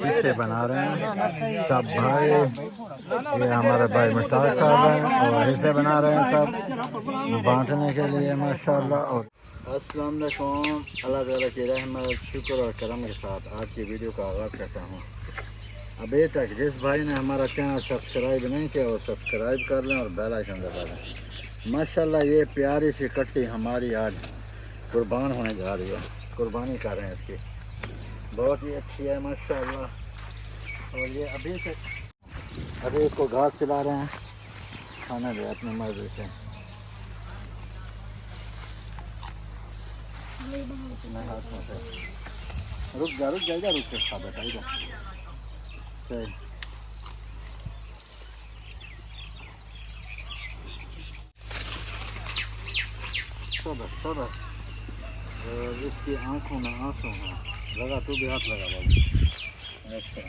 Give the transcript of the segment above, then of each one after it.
इसे बना रहे हैं सब भाई। ये हमारे भाई मुश्ताक साहब हैं और इसे बना रहे हैं सब बांटने के लिए माशाल्लाह। और अस्सलाम वालेकुम, अल्लाह ताला की रहमत शुक्र और करम के साथ आज की वीडियो का आगाज़ करता हूँ। अभी तक जिस भाई ने हमारा चैनल सब्सक्राइब नहीं किया वो सब्सक्राइब कर लें और बेल आइकन दबा दें। माशाल्लाह ये प्यारी सी कट्टी हमारी आज कुर्बान होने जा रही है, कुर्बानी कर रहे हैं इसकी, बहुत ही अच्छी है माशाल्लाह। और ये अभी इसको घास खिला रहे हैं, खाना दे अपनी मर्जी से। हाथों से रुक जा इधर रुक के खा बेटा इधर। सबर इसकी आंखों में आंसू हैं, लगा तू भी हाथ लगा बाबू। अच्छा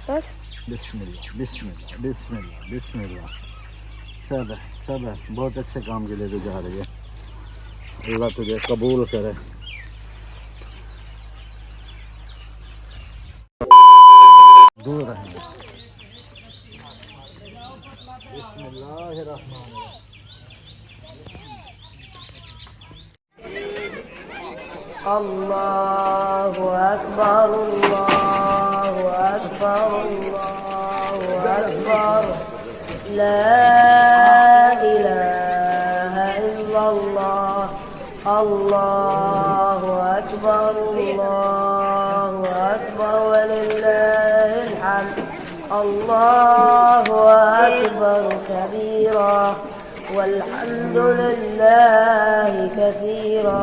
बस बिस्मिल्लाह बिस्मिल्लाह बिस्मिल्लाह बिस्मिल्लाह। सब बहुत अच्छे काम के लिए तो जा रही है, अल्लाह तुझे कबूल करे। दूर रहेंगे। अल्लाहु अकबर अल्लाहु अकबर अल्लाहु अकबर ला इलाहा इल्लल्लाह अल्लाहु अकबर वलिल्लाहिल हम्द। अल्लाहु अकबर कबीरा वल्हम्दुलिल्लाहि कसीरा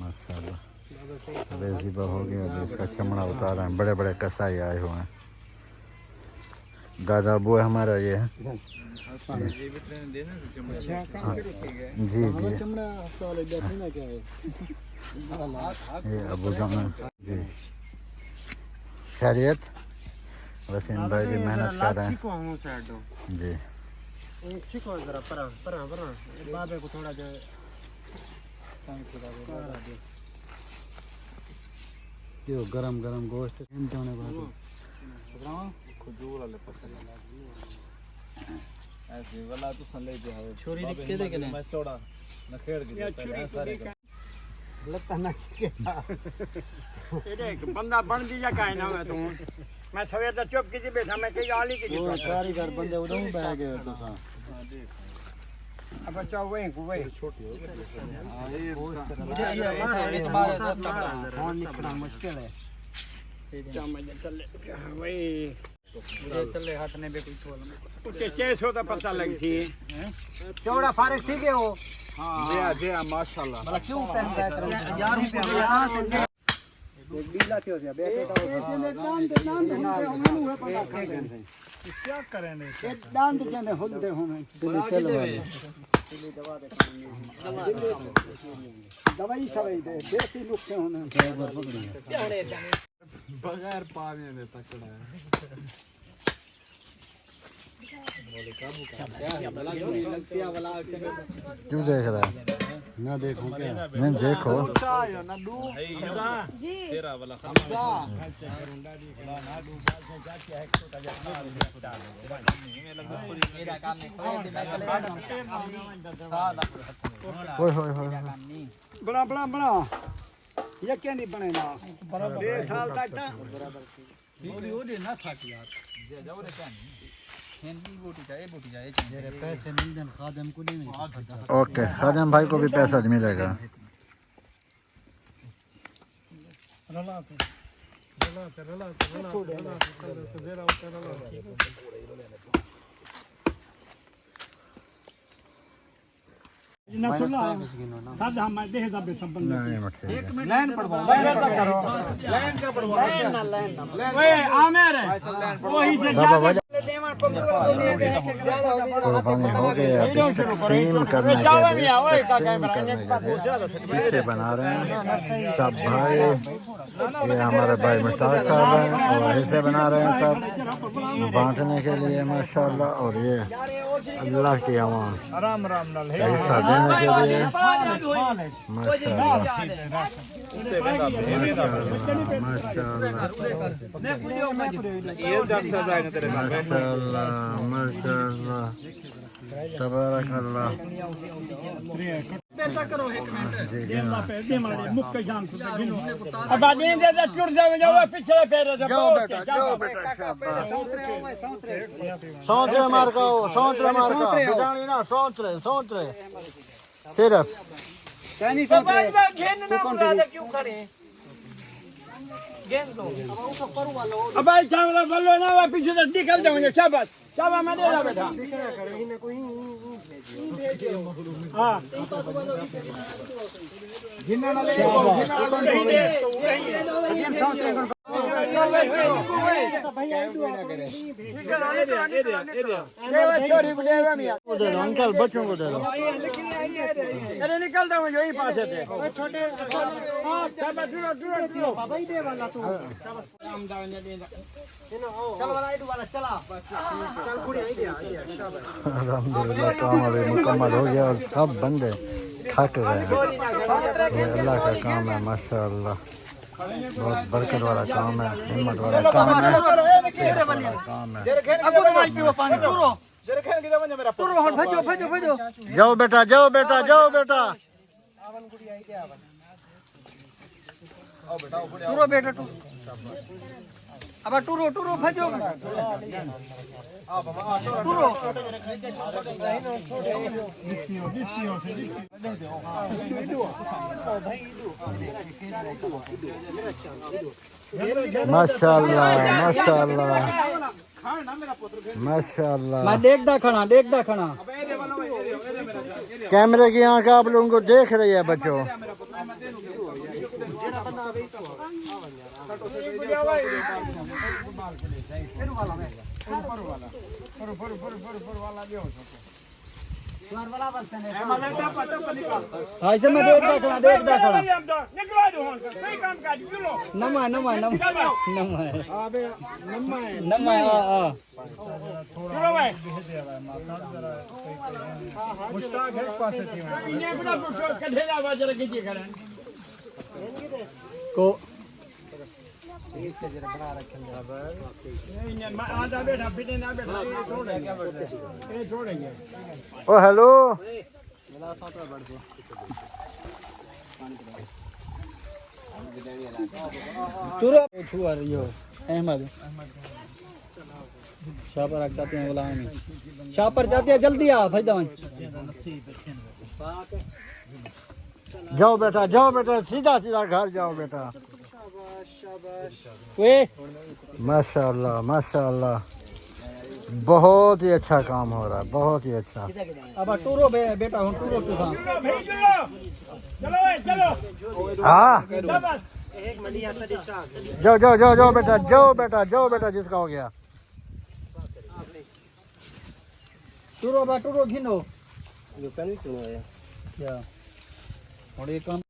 माशाल्लाह रेज़िबा हो गया, अभी इसका चमड़ा उतार रहे हैं। बड़े बड़े कसाई आए हुए हैं। दादा अबू है हमारा ये है जी ये अबू जान जी। खैरियत वसीम भाई भी मेहनत कर रहे हैं जी। यो गरम गरम गोश्त बंदा बन दी जा काहे ना हुआ तू। मैं सवेर तक चुप की बैठा, मैं कई आली की कारीगर बंदे उधर ही बैठ गए तो सा अब बच्चा वहीं को वहीं छोटी हो गई। फोन निकलना मुश्किल है। चले वही चले हाथ ने भी कुछ उसके 600 तो पता लग थी चौड़ा फारक थी के वो। हां जी माशाल्लाह। मतलब क्यों पहन रहा है यार रुपया गीला क्यों दिया बेटे का क्या करेंगे एक दांत जने होते होंगे दवाई सवाई दे देसी नुस्खे होने बगैर पानी में पकड़ा है। क्यों देख रहा है? ना देखो क्या नहीं देखो। ओए होए होए। बड़ा बड़ा बड़ा ये क्या नहीं बने ना 2 साल तक था पैसे मिलते हैं खादम को नहीं मिलते ओके, खादिम भाई को भी पैसा मिलेगा। नहीं मत लाइन पढ़वाओ लाइन का करो लाइन का पढ़वाओ ओए आमिर वही से कुर्बानी हो गया। टीम करने के लिए इसे बना रहे हैं सब भाई। ये हमारे भाई मुश्ताक साहब हैं और ऐसे बना रहे हैं सब बांटने के लिए माशाल्लाह। और ये अल्लाह की आवाम का हिस्सा देने के लिए माशाल्लाह माशाल्लाह माशाल्लाह तबारक अल्लाह। बेटा करो 1 मिनट दे मारे मुख के जान से गिनो अब आदमी दे टूट जावे जाओ पिछले पैर से जाओ बेटा सौंतरे मार का बिजानी ना सौंतरे सिर्फ कहनी तो बाद में घेन ना बुला दे क्यों खड़े घेन दो अब भाई चावला बल्लो ना वा पीछे से निकल जाओगे शाबाश शाबाश मैं दे रहा बेटा हां जिन्ना ना ले अंकल बच्चों को दे दो। अरे निकलता हूँ यही पास थे छोटे अल्हम्दुलिल्लाह काम अभी मुकम्मल हो गया और सब बंदे थक गए हैं। ये अल्लाह का काम है माशाअल्लाह। बहुत बरकत वाला काम है, हिम्मत वाला काम है, जाओ बेटा जाओ बेटा जाओ बेटा टूरो बेटा टू अब टूरो भजो टूरो माशाअल्लाह माशाअल्लाह माशाअल्लाह। मैं देखदा खड़ा कैमरे की आंख आप लोगों को देख रही है बच्चों। ऐसे मैं देखदा खड़ा नमा को ओ हेलो अहमद शाह पर जाते हैं बोला शाह पर जाते हैं जल्दी आ भाई दवाई जाओ बेटा सीधा घर जाओ बेटा। माशाअल्लाह माशाअल्लाह बहुत ही अच्छा काम हो रहा है, बहुत ही अच्छा। अब टूरो बेटा हूँ टूरो तू हाँ जाओ बेटा जिसका हो गया टूरो घिनो क्या और ये काम